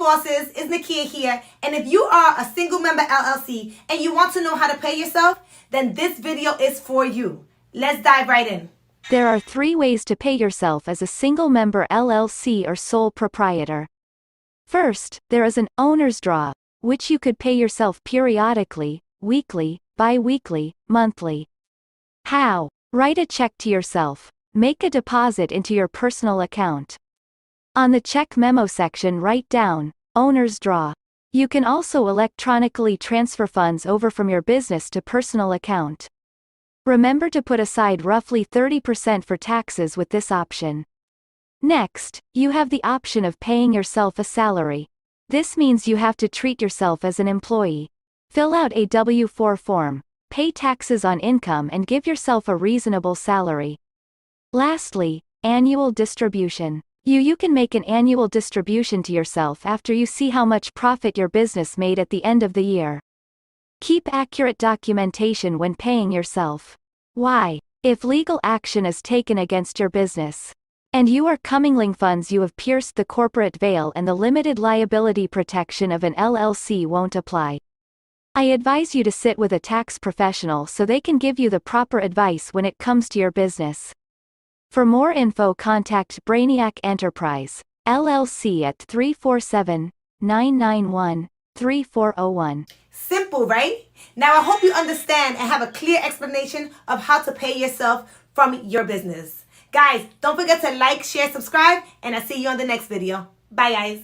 bosses, it's Nekea here, and if you are a single member LLC and you want to know how to pay yourself, then this video is for you. Let's dive right in. There are 3 ways to pay yourself as a single member LLC or sole proprietor. First, there is an owner's draw, which you could pay yourself periodically, weekly, bi-weekly, monthly. How? Write a check to yourself. Make a deposit into your personal account. On the check memo section, write down, owner's draw. You can also electronically transfer funds over from your business to personal account. Remember to put aside roughly 30% for taxes with this option. Next, you have the option of paying yourself a salary. This means you have to treat yourself as an employee. Fill out a W-4 form, pay taxes on income and give yourself a reasonable salary. Lastly, annual distribution. You can make an annual distribution to yourself after you see how much profit your business made at the end of the year. Keep accurate documentation when paying yourself. Why? If legal action is taken against your business, and you are commingling funds, you have pierced the corporate veil and the limited liability protection of an LLC won't apply. I advise you to sit with a tax professional so they can give you the proper advice when it comes to your business. For more info, contact Brainiac Enterprise, LLC at 347-991-3401. Simple, right? Now I hope you understand and have a clear explanation of how to pay yourself from your business. Guys, don't forget to like, share, subscribe, and I'll see you on the next video. Bye, guys.